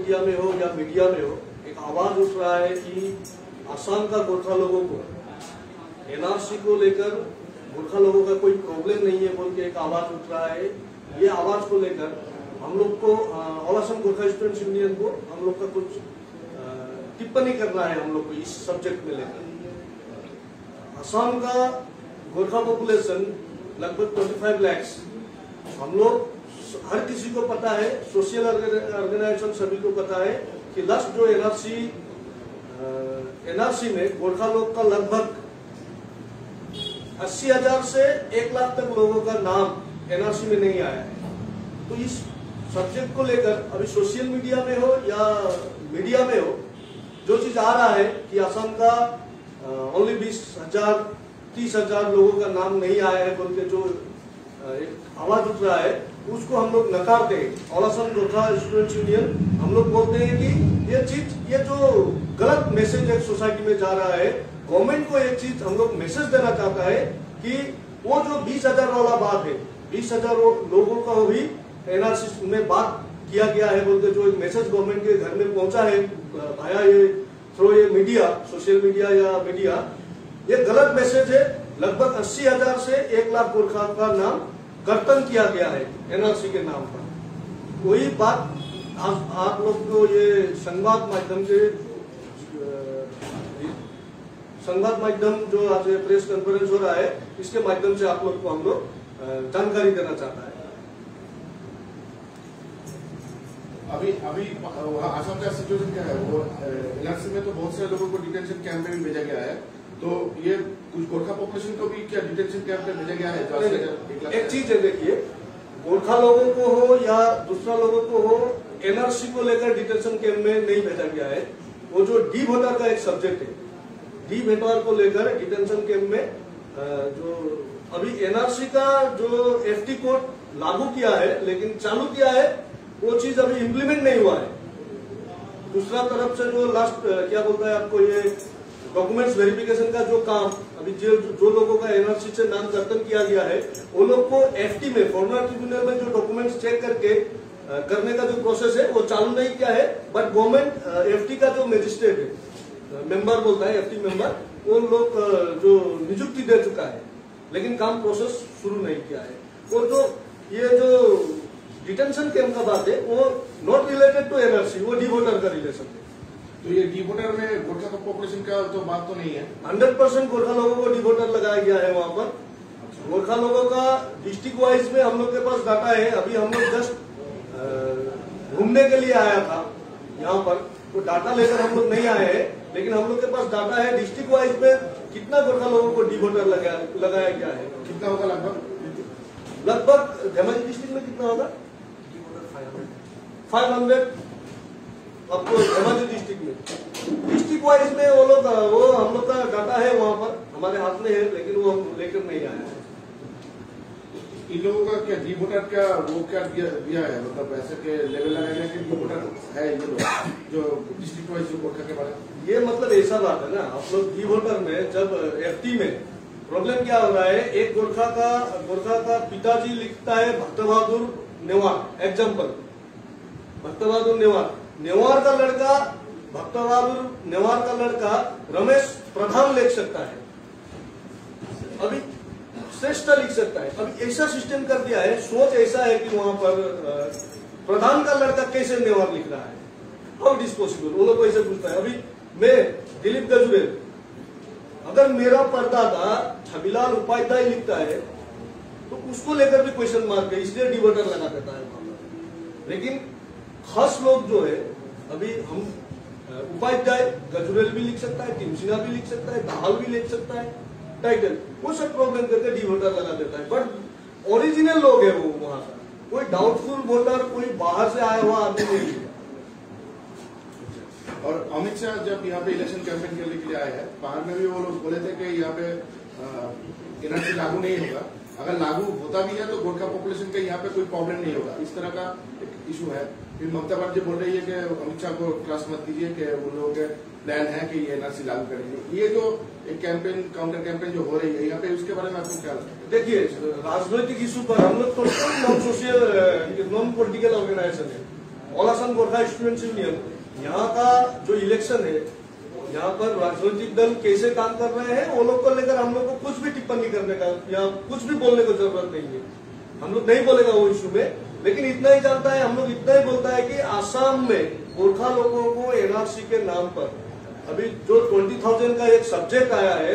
Media में हो या मीडिया में हो, एक आवाज उठ रहा है कि असम का गोरखा लोगों को एनआरसी को लेकर गोरखा लोगों का कोई प्रॉब्लम नहीं है बोल के एक आवाज उठ रहा है। ये आवाज को लेकर हम लोग को all Assam Gorkha students union को हम लोग का कुछ टिप्पणी करना है हम लोग को इस सब्जेक्ट में लेकर। असम का गोरखा पॉपुलेशन लगभग 25 लाख। हम लोग हर किसी को पता है, सोशल ऑर्गेनाइजेशन सभी को पता है कि लास्ट जो एनआरसी में गोरखा लोग का लगभग 80,000 से 1 लाख तक लोगों का नाम एनआरसी में नहीं आया है। तो इस सब्जेक्ट को लेकर अभी सोशल मीडिया में हो या मीडिया में हो, जो चीज आ रहा है कि असम का ओनली 20,000 30,000 लोगों का नाम नहीं आया है बोल के जो एक आवाज उठ रहा है, उसको हम लोग नकारते हैं। All Assam Gorkha students union हम लोग बोलते हैं कि ये जो गलत मैसेज एक सोसाइटी में जा रहा है, गवर्नमेंट को एक चीज हम लोग मैसेज देना चाहता है कि वो जो 20,000 वाला बात है, 20,000 लोगों का भी एनआरसी में बात किया गया है बोलते जो एक मैसेज गवर्नमेंट के घर में पहुंचा है भाया ये थ्रू ये मीडिया, सोशल मीडिया या मीडिया, ये गलत मैसेज है। लगभग 80,000 से 1 लाख गोरखा का नाम कर्तन किया गया है एनआरसी के नाम पर। वही बात आप लोग को ये संवाद माध्यम जो आज प्रेस कॉन्फ्रेंस हो रहा है, इसके माध्यम से आप लोग को हम लोग जानकारी देना चाहता है। अभी असम का सिचुएशन क्या है? वो एनआरसी में तो बहुत सारे लोगों को डिटेंशन कैंप में भी भेजा गया है, तो ये कुछ गोरखा पॉपुलेशन को भी क्या डिटेंशन कैंप में भेजा गया है? एक चीज है, देखिए, गोरखा लोगों को हो या दूसरा लोगों को हो, एनआरसी को लेकर डिटेंशन कैंप में नहीं भेजा गया है। वो जो डी वोटर का एक सब्जेक्ट है, डी वोटर को लेकर डिटेंशन कैंप में जो अभी एनआरसी का जो एफटी कोड लागू किया है लेकिन चालू किया है, वो चीज अभी इम्प्लीमेंट नहीं हुआ है। दूसरा तरफ से जो लास्ट क्या बोलता है आपको, ये डॉक्यूमेंट्स वेरिफिकेशन का जो काम अभी जो लोगों का एनआरसी से नाम कर्तन किया गया है, वो लोग को एफटी में, फॉरेनर ट्रिब्यूनल में जो डॉक्यूमेंट्स चेक करके करने का जो प्रोसेस है वो चालू नहीं किया है। बट गवर्नमेंट एफटी का जो मजिस्ट्रेट है, मेंबर बोलता है एफटी मेंबर, वो लोग जो नियुक्ति दे चुका है, लेकिन काम प्रोसेस शुरू नहीं किया है। और जो ये जो डिटेंशन कैंप का बात है, वो नॉट रिलेटेड टू एनआरसी, वो डी वोटर का रिलेशन है। तो ये डी वोटर में गोरखा का पॉपुलेशन का तो बात तो नहीं है। 100% गोरखा लोगों को डी वोटर लगाया गया है वहां पर। गोरखा लोगों का डिस्ट्रिक्ट वाइज में हम लोग के पास डाटा है। अभी हम लोग जस्ट घूमने के लिए आया था यहाँ पर, वो डाटा लेकर हम लोग नहीं आए हैं, लेकिन हम लोग के पास डाटा है डिस्ट्रिक्ट वाइज में कितना गोरखा लोगों को डी वोटर लगाया गया है। कितना होगा लगभग धेमाजी डिस्ट्रिक्ट में कितना होगा? 500 आपको धेमाजी डिस्ट्रिक्ट में। डिस्ट्रिक्ट वाइज में वो हम लोग का डाटा है वहां पर, हमारे हाथ में है, लेकिन वो हम लेकर नहीं आए हैं। इन लोगों का क्या डी वोटर का वो क्या दिया है, मतलब ऐसे के लेवल लगाने के डी वोटर है ये लोग जो डिस्ट्रिक्ट वाइज जो गोरखा के बारे में? ये मतलब ऐसा बात है ना, आप लोग डी वोटर में जब एफटी में प्रॉब्लम क्या हो रहा है, एक गोरखा का पिताजी लिखता है भक्त बहादुर नेवार, एग्जाम्पल भक्त बहादुर नेवार का लड़का, भक्त बहादुर नेवार का लड़का रमेश प्रधान लिख सकता है, अभी श्रेष्ठ लिख सकता है। अभी ऐसा सिस्टम कर दिया है, सोच ऐसा है कि वहां पर प्रधान का लड़का कैसे नेवार लिख रहा है, हाउ इट इज पॉसिबल, वो लोग ऐसे पूछता है। अभी मैं दिलीप गजुरेल, अगर मेरा परदादा छबिलाल उपाध्याय लिखता है तो उसको लेकर भी क्वेश्चन मार्क है, इसलिए डी वोटर लगा देता है वहां पर। लेकिन खास लोग जो है, अभी हम उपाध्याय गजुरेल भी लिख सकता है, टिमसिना भी लिख सकता है, दाहाल भी लिख सकता है टाइटल, वो सब प्रॉब्लम करके डी वोटर लगा देता है। बट ओरिजिनल लोग है वो वहां का, कोई डाउटफुल वोटर, कोई बाहर से आया हुआ आदमी नहीं है। और अमित शाह जब यहाँ पे इलेक्शन कैंपेन करने के लिए आए हैं, बाहर में भी वो लोग बोले थे कि यहाँ पे एनआरसी लागू नहीं होगा, अगर लागू होता भी है तो गोरखा पॉपुलेशन का यहाँ पे कोई प्रॉब्लम नहीं होगा, इस तरह का एक इशू है। फिर ममता बनर्जी बोल रही है कि अमित शाह को क्लास मत दीजिए कि उन लोगों के प्लान है कि ये एनआरसी लागू करेंगे। ये जो एक कैंपेन, काउंटर कैंपेन जो हो रही है यहाँ पे, उसके बारे में आपको क्या लगता है? देखिए, राजनीतिक इशू पर हम लोग तो non social non political organisation है, all Assam Gorkha students union, यहाँ का जो इलेक्शन है, यहाँ पर राजनीतिक दल कैसे काम कर रहे हैं वो लोग को लेकर हम लोग को कुछ भी टिप्पणी करने का या कुछ भी बोलने की जरूरत नहीं है। हम लोग नहीं बोलेगा वो इशू में, लेकिन इतना ही जानता है, हम लोग इतना ही बोलता है कि आसाम में गोरखा लोगों को एनआरसी के नाम पर अभी जो 20,000 का एक सब्जेक्ट आया है,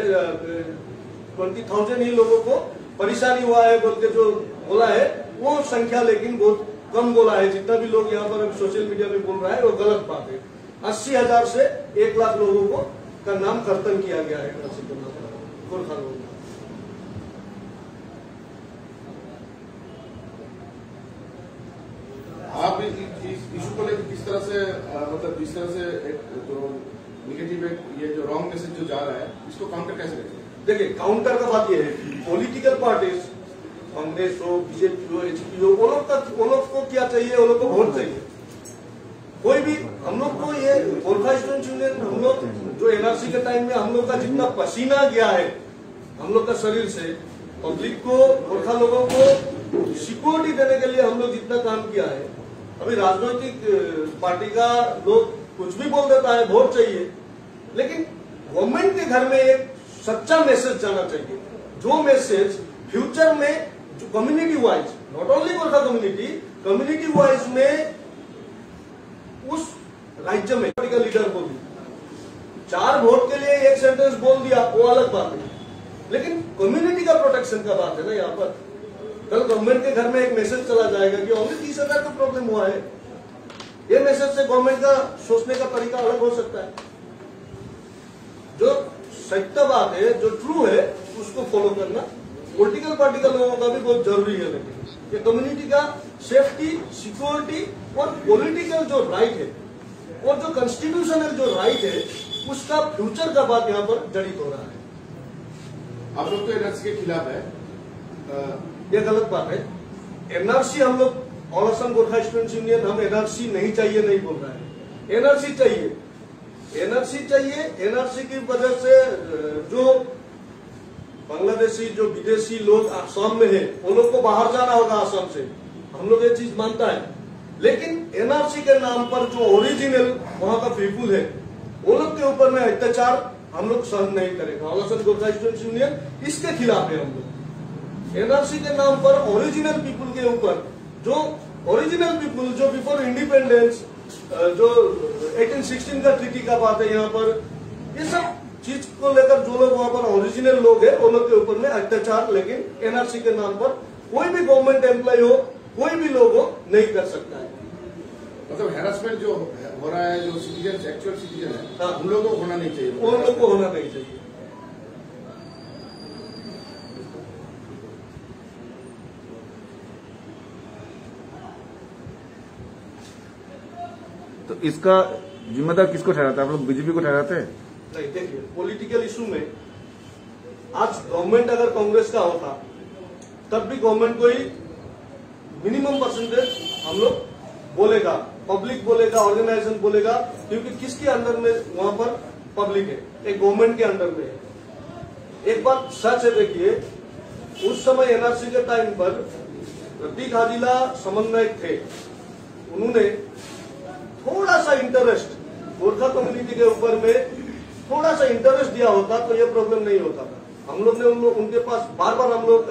20,000 ही लोगों को परेशानी हुआ है बोल के जो बोला है वो संख्या लेकिन बहुत कम बोला है। जितना भी लोग यहाँ पर सोशल मीडिया में बोल रहा है वो गलत बात है। 80,000 से 1 लाख लोगों को का नाम कर्तन किया गया है एनआरसी के नाम पर गोरखा लोगों का। आप इस इशू को लेकर किस तरह से मतलब जिस तरह से एक जो निगेटिव ये जो रॉन्ग मैसेज जो जा रहा है इसको काउंटर कैसे करेंगे? देखिए, काउंटर का बात यह है कि पॉलिटिकल पार्टीज कांग्रेस हो, बीजेपी हो, एचपी हो, वो लोग को क्या चाहिए, वो लोग को वोट चाहिए। कोई भी हम लोग को ये गोरखा स्टूडेंट यूनियन, हम लोग जो एनआरसी के टाइम में हम लोग का जितना पसीना गया है हम लोग का शरीर से, पब्लिक को, गोरखा लोगों को सिक्योरिटी देने के लिए हम लोग जितना काम किया है, अभी राजनीतिक पार्टी का लोग कुछ भी बोल देता है वोट चाहिए, लेकिन गवर्नमेंट के घर में एक सच्चा मैसेज जाना चाहिए, जो मैसेज फ्यूचर में जो community wise, not only Gorkha community wise में उस राज्य में का लीडर बोल दिया, 4 वोट के लिए एक सेंटेंस बोल दिया वो अलग बात है, लेकिन कम्युनिटी का प्रोटेक्शन का बात है ना। यहाँ पर कल गवर्नमेंट के घर में एक मैसेज चला जाएगा कि ओनली 30,000 का प्रॉब्लम हुआ है, ये मैसेज से गवर्नमेंट का सोचने का तरीका अलग हो सकता है। जो सत्य बात है, जो ट्रू है, उसको फॉलो करना पॉलिटिकल पार्टी का लोगों का भी बहुत जरूरी है। लेकिन ये कम्युनिटी का सेफ्टी, सिक्योरिटी और पॉलिटिकल जो राइट है और जो कॉन्स्टिट्यूशनल जो राइट है उसका फ्यूचर का बात यहाँ पर जड़ित हो रहा है। आप लोग तो एनआरसी के खिलाफ है, ये गलत बात है। एनआरसी हम लोग all Assam Gorkha students union, हम एनआरसी नहीं चाहिए नहीं बोल रहा है, एनआरसी चाहिए, एनआरसी चाहिए। एनआरसी की वजह से जो बांग्लादेशी, जो विदेशी लोग आसाम में है, वो लोग को बाहर जाना होगा आसाम से, हम लोग ये चीज मानता है, लेकिन एनआरसी के नाम पर जो ओरिजिनल वहां का पीपुल है वो लोग के ऊपर में अत्याचार हम लोग सहन नहीं करेगा। All Assam Gorkha students union इसके खिलाफ है। हम लोग एनआरसी के नाम पर ओरिजिनल पीपुल के ऊपर, जो ओरिजिनल पीपुल जो बिफोर इंडिपेंडेंस, जो 1816 का ट्रीटी का बात है यहाँ पर, ये सब चीज को लेकर जो लोग वहां पर ओरिजिनल लोग है वो लोग के ऊपर में अत्याचार, लेकिन एनआरसी के नाम पर कोई भी गवर्नमेंट एम्प्लॉय हो, कोई भी लोग हो, नहीं कर सकता है। मतलब हैरेसमेंट जो हो रहा है, जो सिटीजन, एक्चुअल सिटीजन है, हाँ, उन लोगों को होना नहीं चाहिए, उन लोगों को होना नहीं चाहिए। तो इसका जिम्मेदार किसको ठहराते हैं? आप लोग बीजेपी को ठहराते हैं? नहीं, देखिए, पॉलिटिकल इशू में आज गवर्नमेंट अगर कांग्रेस का होता तब भी गवर्नमेंट को ही मिनिमम परसेंटेज हम लोग बोलेगा, पब्लिक बोलेगा, ऑर्गेनाइजेशन बोलेगा, क्योंकि किसके अंडर में वहां पर पब्लिक है, एक गवर्नमेंट के अंडर में है। एक बात सच है, देखिए, उस समय एनआरसी के टाइम पर प्रतीक हाजिला समन्वयक थे, उन्होंने थोड़ा सा इंटरेस्ट गोरखा कम्युनिटी के ऊपर में थोड़ा सा इंटरेस्ट दिया होता तो ये प्रॉब्लम नहीं होता था। हम लोग ने उनके पास बार बार हम लोग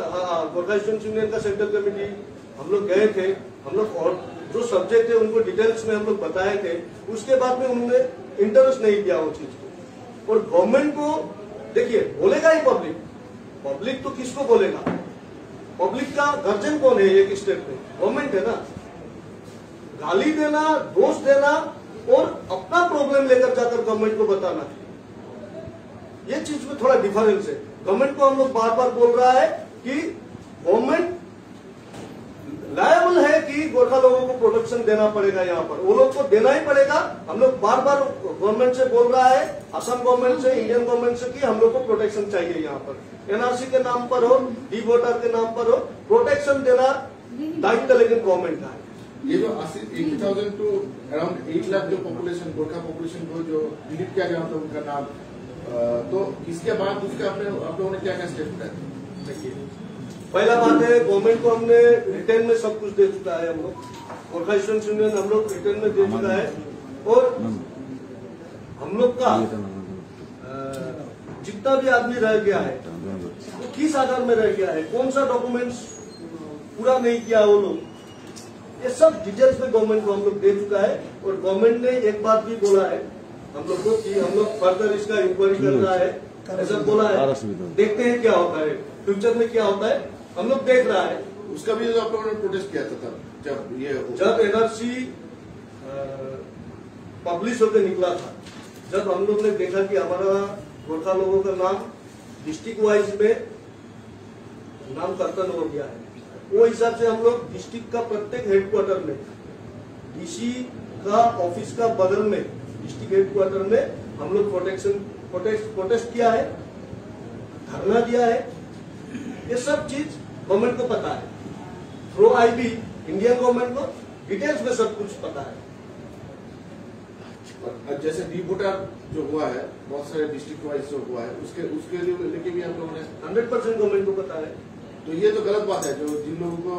गोरखा स्टूडेंट्स यूनियन का सेंट्रल कमेटी हम लोग गए थे, हम लोग और जो सब्जेक्ट है उनको डिटेल्स में हम लोग बताए थे, उसके बाद में उन्होंने इंटरेस्ट नहीं दिया वो चीज को। और गवर्नमेंट को देखिए, बोलेगा ही पब्लिक, पब्लिक तो किसको बोलेगा? पब्लिक का गार्जियन कौन है एक स्टेट में? गवर्नमेंट है ना। गाली देना, दोष देना और अपना प्रॉब्लम लेकर जाकर गवर्नमेंट को बताना, ये चीज में थोड़ा डिफरेंस है। गवर्नमेंट को हम लोग बार बार बोल रहा है कि गवर्नमेंट लायबल है कि गोरखा लोगों को प्रोटेक्शन देना पड़ेगा, यहाँ पर वो लोग को देना ही पड़ेगा। हम लोग बार बार गवर्नमेंट से बोल रहा है, असम गवर्नमेंट से, इंडियन गवर्नमेंट से, कि हम लोग को प्रोटेक्शन चाहिए। यहाँ पर एनआरसी के नाम पर हो, डी वोटर के नाम पर हो, प्रोटेक्शन देना दायित्व लेकिन गवर्नमेंट का है। ये जो 80,000 टू अराउंड 8 लाख जो पॉपुलेशन, गोरखा पॉपुलेशन को जो डिलीट किया गया मतलब उनका नाम, तो इसके बाद उसके आप लोगों ने क्या क्या स्टेप उठाए? देखिए, पहला बात है, गवर्नमेंट को हमने रिटर्न में सब कुछ दे चुका है हम लोग। गोरखा स्टूडेंट्स यूनियन हम लोग रिटर्न में दे चुका है और हम लोग का जितना भी आदमी रह गया है वो किस आधार में रह गया है, कौन सा डॉक्यूमेंट्स पूरा नहीं किया वो लोग, ये सब डिटेल्स में गवर्नमेंट को हम लोग दे चुका है। और गवर्नमेंट ने एक बात भी बोला है हम लोग को कि हम लोग फर्दर इसका इंक्वायरी कर रहा है, ऐसा बोला है। देखते हैं क्या होता है फ्यूचर में, क्या होता है हम लोग देख रहा है। उसका भी आप लोगों ने प्रोटेस्ट किया था तब जब एनआरसी पब्लिश होकर निकला था, जब हम लोग ने देखा कि हमारा गोरखा लोगों का नाम डिस्ट्रिक्ट वाइज में नाम कर्तन हो गया है, वो हिसाब से हम लोग डिस्ट्रिक्ट का प्रत्येक हेडक्वार्टर में डीसी का ऑफिस का बगल में डिस्ट्रिक्ट हेडक्वार्टर में हम लोग प्रोटेस्ट किया है, धरना दिया है। ये सब चीज गवर्नमेंट को पता है, थ्रू आईबी इंडियन गवर्नमेंट को डिटेल्स में सब कुछ पता है। जैसे डी वोटर जो हुआ है बहुत सारे डिस्ट्रिक्ट वाइज जो हुआ है उसके लिए लेके भी आप लोगों ने 100% गवर्नमेंट को पता है। तो ये तो गलत बात है, जो जिन लोगों को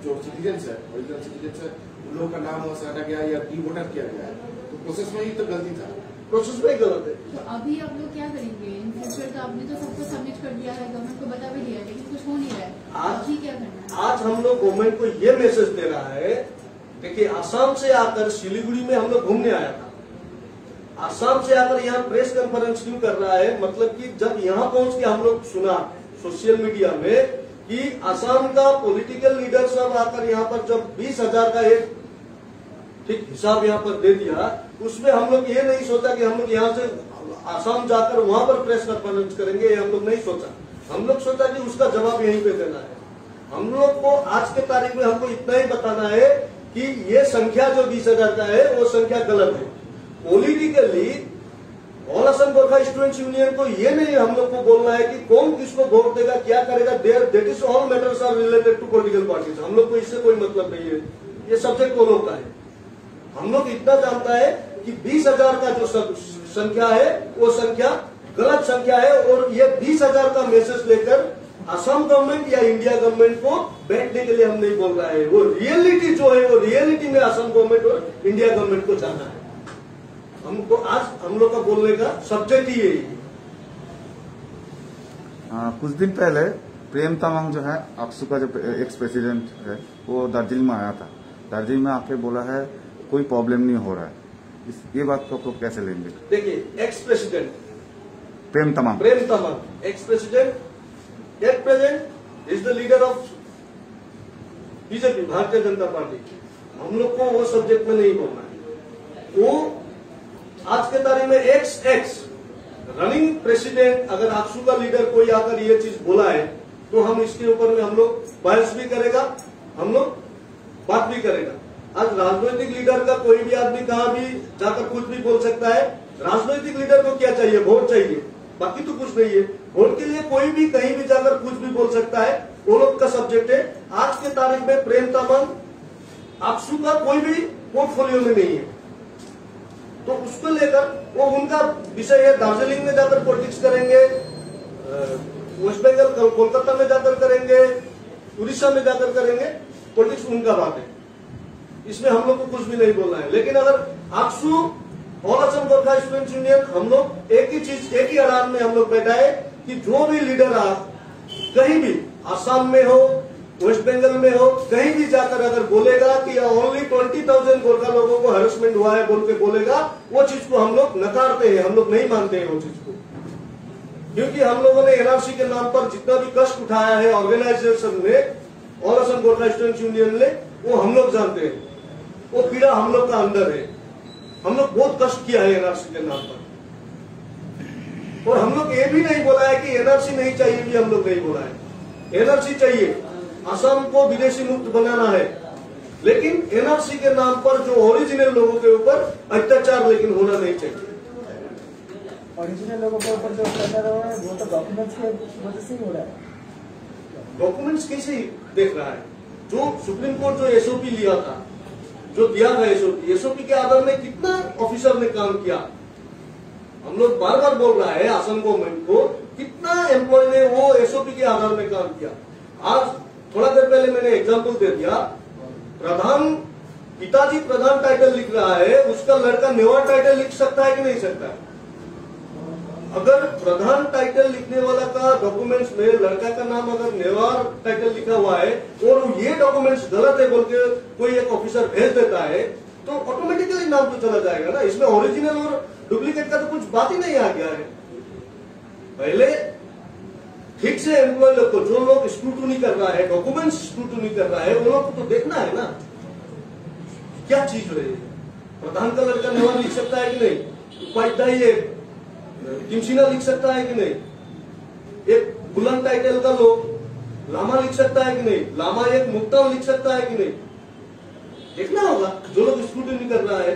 जो सिटीजन्स है ओरिजिनल सिटीजन्स है उन लोगों का नाम वहां से हटा गया या डी वोटर किया गया है, तो प्रोसेस में ही तो गलती था, प्रोसेस में ही गलत है। तो अभी आप लोग क्या करेंगे इन फ्यूचर? तो आपने तो सबको सबमिट कर दिया है, गवर्नमेंट को बता भी दिया, लेकिन कुछ हो नहीं रहा है, अभी क्या करना है? आज हम लोग गवर्नमेंट को ये मैसेज दे रहा है, देखिए आसाम से आकर सिलीगुड़ी में हम लोग घूमने आया था, आसाम से आकर यहाँ प्रेस कॉन्फ्रेंस क्यों कर रहा है, मतलब कि जब यहाँ पहुंच के हम लोग सुना सोशल मीडिया में कि आसाम का पॉलिटिकल लीडर सब आकर यहाँ पर जब 20,000 का एक ठीक हिसाब यहाँ पर दे दिया, उसमें हम लोग ये नहीं सोचा कि हम लोग यहाँ से आसाम जाकर वहां पर प्रेस कॉन्फ्रेंस करेंगे, ये हम लोग नहीं सोचा। हम लोग सोचा कि उसका जवाब यहीं पे देना है। हम लोग को आज के तारीख में हमको इतना ही बताना है कि ये संख्या जो 20,000 का है वो संख्या गलत है। Politically all Assam Gorkha students union को ये नहीं हम लोग को बोलना है कि कौन किसको वोट देगा, क्या करेगा, that is all matters are related to political parties. हम लोग को इससे कोई मतलब नहीं है, ये सब्जेक्ट वो लोग का है। हम लोग इतना जानता है कि 20,000 का जो संख्या है वो संख्या गलत संख्या है, और ये 20,000 का मैसेज लेकर असम गवर्नमेंट या इंडिया गवर्नमेंट को बैठने के लिए हम नहीं बोल रहा है। वो रियलिटी जो है वो रियलिटी में असम गवर्नमेंट और इंडिया गवर्नमेंट को जाना है। हमको आज हम लोग का बोलने का सब्जेक्ट ही यही है। कुछ दिन पहले प्रेम तमांग जो है अक्सू का जो एक्स प्रेसिडेंट है वो दार्जिलिंग में आया था, दार्जिलिंग में आके बोला है कोई प्रॉब्लम नहीं हो रहा है, ये बात को आप कैसे लेंगे? देखिए ex president Prem Tamang ex president at present is the leader of BJP Bharatiya Janata party. हम लोग को वो सब्जेक्ट में नहीं बोलना है। वो आज के तारीख में एक्स रनिंग प्रेसिडेंट अगर आक्सू का लीडर कोई आकर ये चीज बोला है तो हम इसके ऊपर में हम लोग बहस भी करेगा, हम लोग बात भी करेगा। आज राजनीतिक लीडर का कोई भी आदमी कहाँ भी जाकर कुछ भी बोल सकता है। राजनीतिक लीडर को क्या चाहिए? वोट चाहिए, बाकी तो कुछ नहीं है। वोट के लिए कोई भी कहीं भी जाकर कुछ भी बोल सकता है, वो लोग का सब्जेक्ट है। आज के तारीख में प्रेम तमांग आक्सू का कोई भी पोर्टफोलियो में नहीं है, तो उसको लेकर वो उनका विषय है। दार्जिलिंग में जाकर पॉलिटिक्स करेंगे, वेस्ट बंगाल कोलकाता में जाकर करेंगे, उड़ीसा में जाकर करेंगे, पॉलिटिक्स उनका बात है, इसमें हम लोग को कुछ भी नहीं बोलना है। लेकिन अगर AASU all Assam Gorkha students union हम लोग एक ही चीज एक ही आराम में हम लोग बैठा है कि जो भी लीडर कहीं भी आसाम में हो, वेस्ट बंगाल में हो, कहीं भी जाकर अगर बोलेगा कि ओनली 20,000 गोरखा लोगों को हरेसमेंट हुआ है बोल के बोलेगा, वो चीज को हम लोग नकारते हैं, हम लोग नहीं मानते हैं वो चीज को। क्योंकि हम लोगों ने एनआरसी के नाम पर जितना भी कष्ट उठाया है ऑर्गेनाइजेशन ने, all Assam Gorkha students union ने, वो हम लोग जानते हैं। वो पीड़ा हम लोग का अंदर है, हम लोग बहुत कष्ट किया है एनआरसी के नाम पर। और हम लोग ये भी नहीं बोला है कि एनआरसी नहीं चाहिए, भी हम लोग नहीं बोला है। एनआरसी चाहिए, असम को विदेशी मुक्त बनाना है, लेकिन एनआरसी के नाम पर जो ओरिजिनल लोगों के ऊपर अत्याचार लेकिन होना नहीं चाहिए। ओरिजिनल लोगों के ऊपर जो अत्याचार हो रहा है वो तो डॉक्यूमेंट्स के वजह से ही हो रहा है। डॉक्यूमेंट्स कैसे देख रहा है? जो सुप्रीम कोर्ट जो एसओपी लिया था, जो दिया था एसओपी के आधार में कितना ऑफिसर ने काम किया। हम लोग बार बार बोल रहा है असम गवर्नमेंट को, कितना एम्प्लॉय ने वो एसओपी के आधार में काम किया। आज थोड़ा देर पहले मैंने एग्जाम्पल दे दिया, प्रधान पिताजी प्रधान टाइटल लिख रहा है, उसका लड़का नेवार टाइटल लिख सकता है कि नहीं सकता है? अगर प्रधान टाइटल लिखने वाला का डॉक्यूमेंट्स में लड़का का नाम अगर नेवार टाइटल लिखा हुआ है और ये डॉक्यूमेंट्स गलत है बोल के कोई एक ऑफिसर भेज देता है, तो ऑटोमेटिकली नाम तो चला जाएगा ना। इसमें ओरिजिनल और डुप्लीकेट का तो कुछ बात ही नहीं आ गया है। पहले ठीक से एम्प्लॉय लोग को, जो लोग स्क्रूटनी कर रहा है, डॉक्यूमेंट्स स्क्रूटनी कर रहा है, वो लोग को तो देखना है ना क्या चीज है। प्रधान का लड़का नेवार लिख सकता है कि नहीं? उपाध्याय किमसीना लिख सकता है कि नहीं? एक बुलंद टाइटल का लोग लामा लिख सकता है कि नहीं? लामा एक मुक्तान लिख सकता है कि नहीं? देखना होगा जो लोग स्क्रूटनी कर रहा है।